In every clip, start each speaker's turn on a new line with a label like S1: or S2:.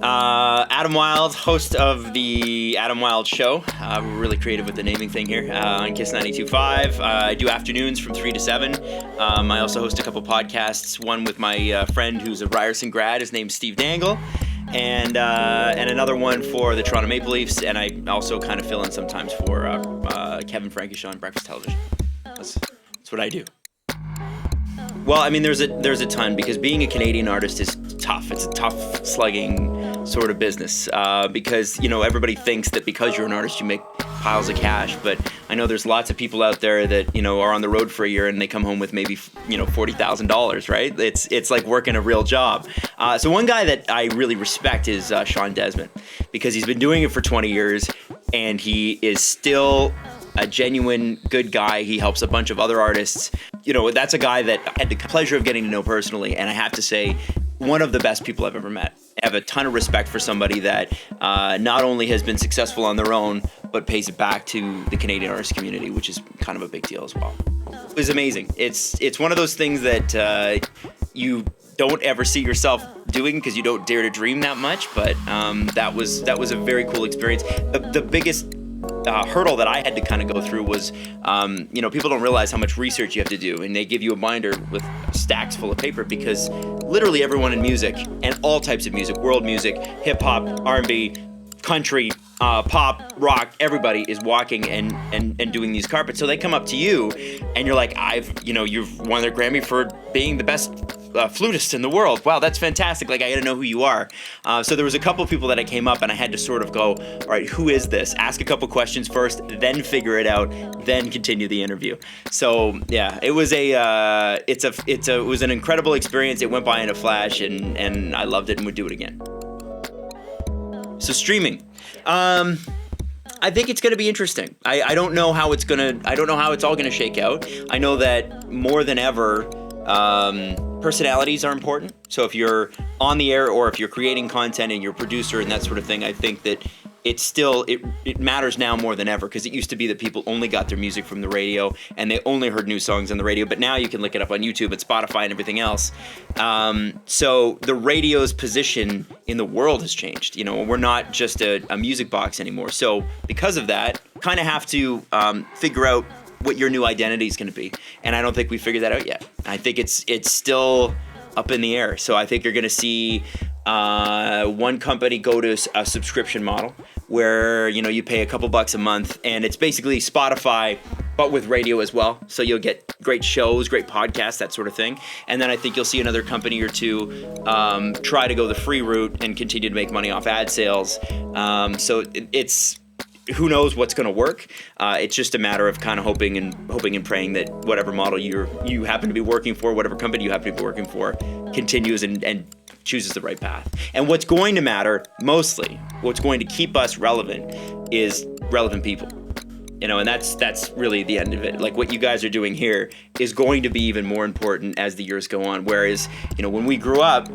S1: Adam Wild, host of the Adam Wild Show. We're really creative with the naming thing here on Kiss 92.5. I do afternoons from 3 to 7. I also host a couple podcasts, one with my friend who's a Ryerson grad. His name's Steve Dangle. And another one for the Toronto Maple Leafs. And I also kind of fill in sometimes for Kevin Frankish on Breakfast Television. That's what I do. Well, I mean, there's a ton, because being a Canadian artist is tough. It's a tough, slugging sort of business, because, you know, everybody thinks that because you're an artist, you make piles of cash. But I know there's lots of people out there that, you know, are on the road for a year and they come home with maybe, you know, $40,000, right? It's like working a real job. So one guy that I really respect is Sean Desmond, because he's been doing it for 20 years and he is still a genuine good guy. He helps a bunch of other artists. You know, that's a guy that I had the pleasure of getting to know personally, and I have to say, one of the best people I've ever met. I have a ton of respect for somebody that not only has been successful on their own, but pays it back to the Canadian artist community, which is kind of a big deal as well. It was amazing. It's one of those things that you don't ever see yourself doing because you don't dare to dream that much, but that was a very cool experience. The biggest hurdle that I had to kind of go through was, you know, people don't realize how much research you have to do, and they give you a binder with stacks full of paper, because literally everyone in music, and all types of music, world music, hip-hop, R&B, country, pop, rock, everybody is walking and doing these carpets. So they come up to you and you're like, you've won the Grammy for being the best flutist in the world. Wow, that's fantastic. Like, I gotta know who you are. So there was a couple of people that I came up and I had to sort of go, all right, who is this? Ask a couple questions first, then figure it out, then continue the interview. So yeah, it was it was an incredible experience. It went by in a flash, and I loved it and would do it again. So streaming. I think it's going to be interesting. I don't know how it's all going to shake out. I know that more than ever, personalities are important. So if you're on the air or if you're creating content and you're a producer and that sort of thing, I think that it matters now more than ever, because it used to be that people only got their music from the radio and they only heard new songs on the radio, but now you can look it up on YouTube and Spotify and everything else. So the radio's position in the world has changed. You know, we're not just a music box anymore. So because of that, kind of have to figure out what your new identity is going to be. And I don't think we figured that out yet. I think it's still up in the air. So I think you're going to see one company go to a subscription model where, you know, you pay a couple bucks a month, and it's basically Spotify, but with radio as well. So you'll get great shows, great podcasts, that sort of thing. And then I think you'll see another company or two try to go the free route and continue to make money off ad sales. So it's who knows what's going to work. It's just a matter of kind of hoping and praying that whatever model you happen to be working for, whatever company you happen to be working for, continues and chooses the right path. And what's going to matter mostly, what's going to keep us relevant, is relevant people. You know, and that's really the end of it. Like, what you guys are doing here is going to be even more important as the years go on. Whereas, you know, when we grew up,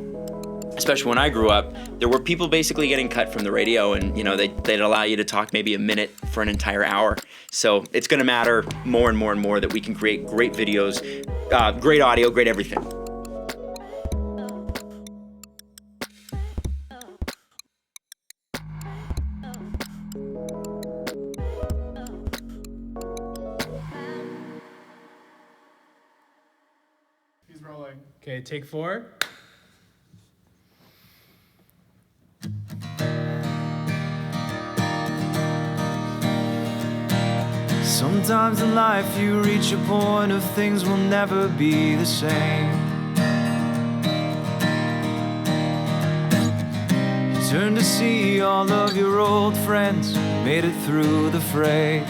S1: especially when I grew up, there were people basically getting cut from the radio, and, you know, they'd allow you to talk maybe a minute for an entire hour. So it's going to matter more and more and more that we can create great videos, great audio, great everything.
S2: He's rolling. Okay, take 4.
S3: Sometimes in life you reach a point of things will never be the same. You turn to see all of your old friends made it through the fray.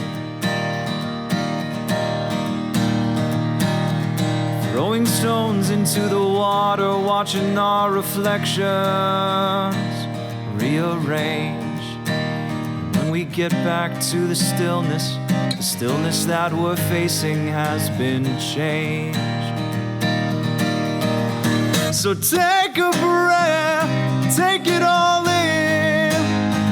S3: Throwing stones into the water, watching our reflections rearrange. When we get back to the stillness that we're facing has been changed. So take a breath, take it all in,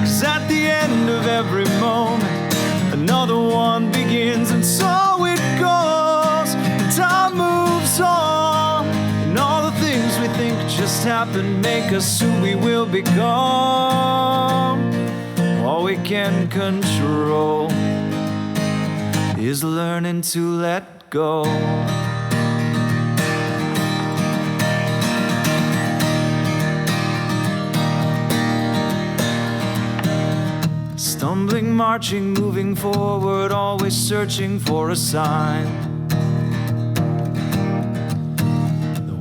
S3: 'cause at the end of every moment, another one begins, and so it goes. And time moves on, and all the things we think just happen happen, make us who we will become. All we can control is learning to let go. Stumbling, marching, moving forward, always searching for a sign.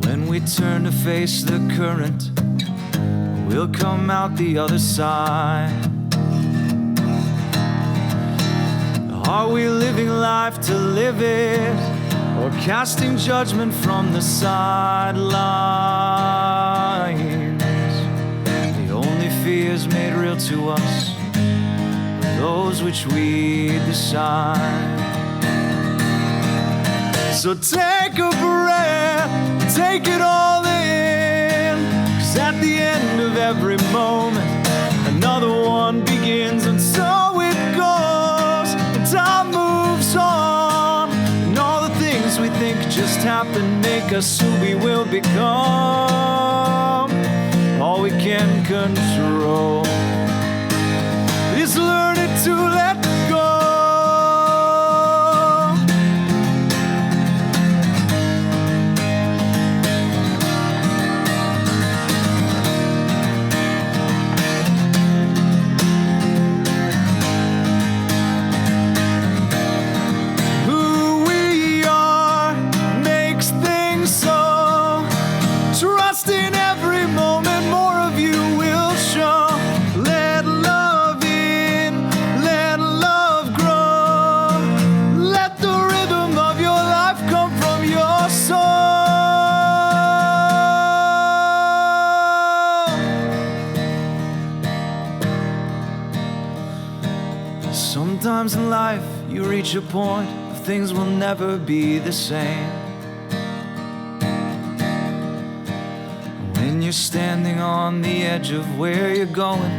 S3: When we turn to face the current, we'll come out the other side. Are we living life to live it, or casting judgment from the sidelines? The only fears made real to us, those which we decide. So take a breath, take it all in, 'cause at the end of every moment, another one begins, and so it goes, and time moves on, and all the things we think just happen make us who we will become. All we can control is learning to let go. Who we are makes things so. Trust in every moment, more of you will show. Let love in, let love grow. Let the rhythm of your life come from your soul. Sometimes in life you reach a point where things will never be the same. When you're standing on the edge of where you're going,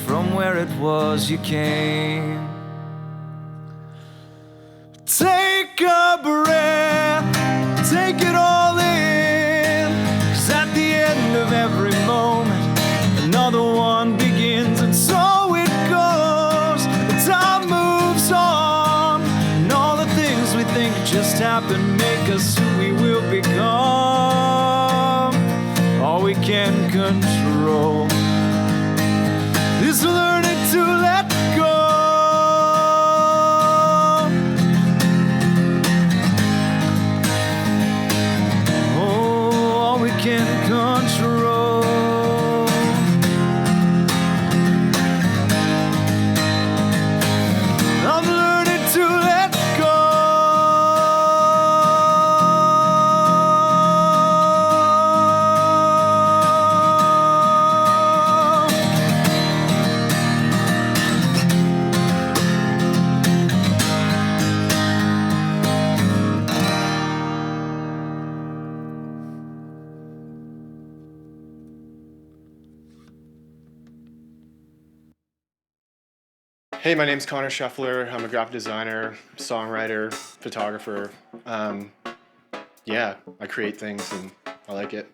S3: from where it was you came. Take a breath, take it all in, 'cause at the end of every moment, another one begins, and so it goes. The time moves on, and all the things we think just happen make us who we will become. All we can control is learning to let go. Oh, all we can control. I'm learning to let go.
S4: Hey, my name's Connor Scheffler. I'm a graphic designer, songwriter, photographer. Yeah, I create things and I like it.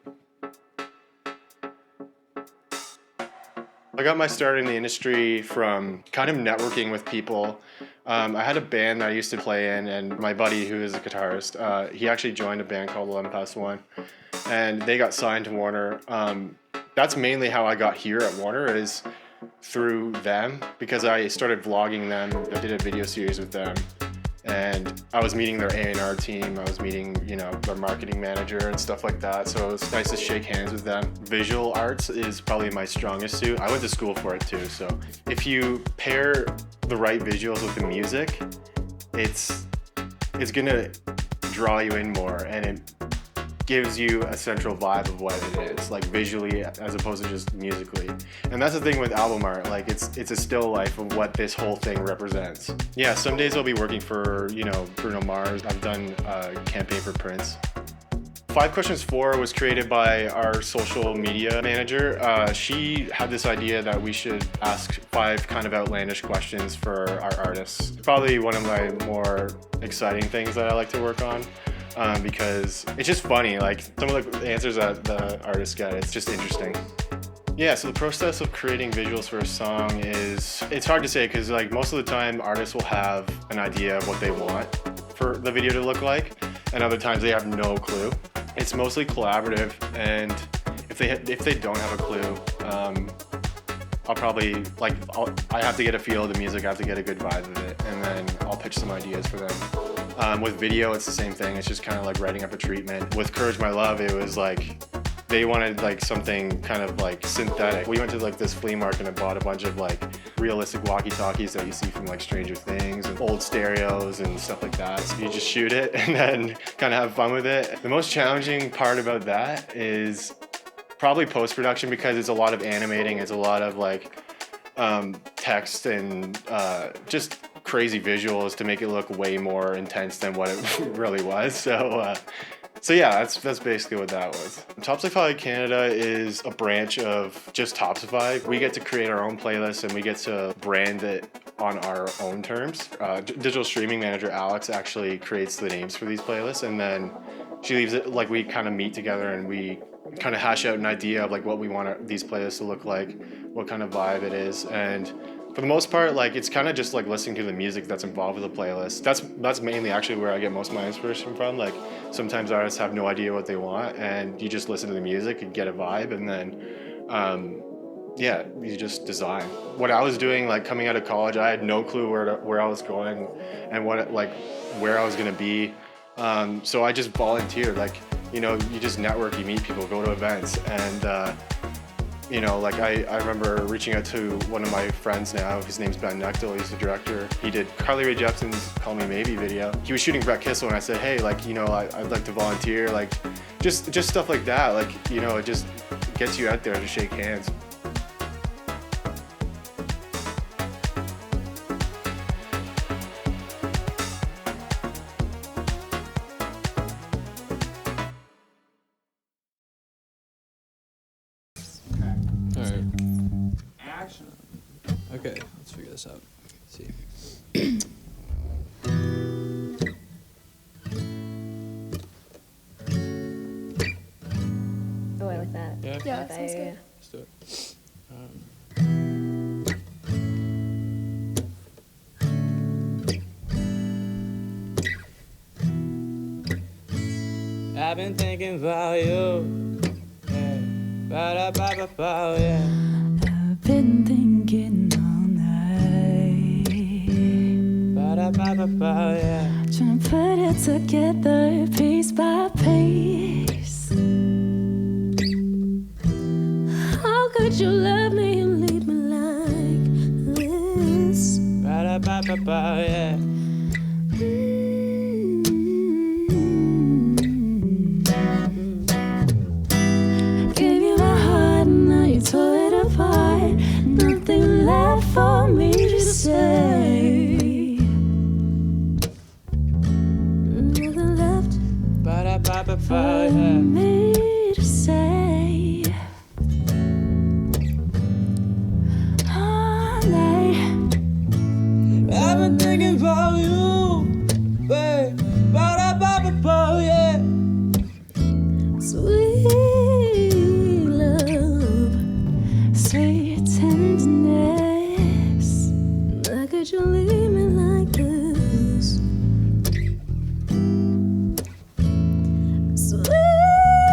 S4: I got my start in the industry from kind of networking with people. I had a band that I used to play in, and my buddy, who is a guitarist, he actually joined a band called 11 Past 1, and they got signed to Warner. That's mainly how I got here at Warner, is through them, because I started vlogging them. I did a video series with them, and I was meeting their A&R team. I was meeting, their marketing manager and stuff like that. So it was nice to shake hands with them. Visual arts is probably my strongest suit. I went to school for it too. So if you pair the right visuals with the music, it's gonna draw you in more, and it gives you a central vibe of what it is, like visually as opposed to just musically. And that's the thing with album art, like it's a still life of what this whole thing represents. Yeah, some days I'll be working for, Bruno Mars. I've done a campaign for Prince. 5 Questions 4 was created by our social media manager. She had this idea that we should ask 5 kind of outlandish questions for our artists. Probably one of my more exciting things that I like to work on. because it's just funny. Like some of the answers that the artists get, it's just interesting. Yeah, so the process of creating visuals for a song it's hard to say because like most of the time artists will have an idea of what they want for the video to look like, and other times they have no clue. It's mostly collaborative, and if they don't have a clue, I'll probably I have to get a feel of the music, I have to get a good vibe of it, and then I'll pitch some ideas for them. With video, it's the same thing. It's just kind of like writing up a treatment. With Courage My Love, it was like they wanted like something kind of like synthetic. We went to like this flea market and bought a bunch of like realistic walkie-talkies that you see from like Stranger Things and old stereos and stuff like that. So you just shoot it and then kind of have fun with it. The most challenging part about that is probably post-production because it's a lot of animating. It's a lot of like text and just crazy visuals to make it look way more intense than what it really was. So yeah, that's basically what that was. Topsify Canada is a branch of just Topsify. We get to create our own playlist and we get to brand it on our own terms. Digital streaming manager Alex actually creates the names for these playlists, and then she leaves it like we kind of meet together and we kind of hash out an idea of like what we want these playlists to look like, what kind of vibe it is, and for the most part, like it's kind of just like listening to the music that's involved with the playlist. That's mainly actually where I get most of my inspiration from. Like sometimes artists have no idea what they want, and you just listen to the music and get a vibe, and then yeah, you just design. What I was doing, like coming out of college, I had no clue where I was going and where I was gonna be. So I just volunteered. Like, you know, you just network, you meet people, go to events, and you know, like I remember reaching out to one of my friends now. His name's Ben Nechtel. He's the director. He did Carly Rae Jepsen's "Call Me Maybe" video. He was shooting Brett Kissel, and I said, hey, like, you know, I'd like to volunteer. Like, just stuff like that. Like, you know, it just gets you out there to shake hands.
S5: Alright. Action. Okay, let's figure this out. Let's see.
S6: Oh, I like that.
S5: Yeah?
S6: I like that,
S7: sounds good.
S5: Let's do it. I've been thinking about you. Yeah. Ba-da-ba-ba-ba, yeah.
S7: I've been thinking all night,
S5: Ba-da-ba-ba-ba, yeah.
S7: trying to put it together piece by piece. How could you love me and leave me like this?
S5: Ba-da-ba-ba-ba, yeah.
S7: Gave you my heart and now you tore it apart. Nothing left for me to say. Nothing left
S5: Ba-da-ba-ba-ba,
S7: for
S5: yeah.
S7: me to say. All night.
S5: I've been thinking about you, babe. Ba-da-ba-ba-ba, yeah.
S7: Sweet love, sweet tenderness. How could you leave me like this? Sweet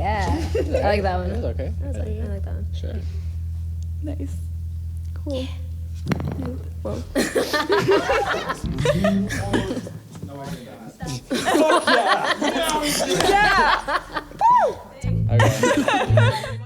S6: Yeah. I like that one.
S5: That's okay.
S6: I like that one.
S5: Sure.
S8: Nice. Cool. Well.
S5: Okay.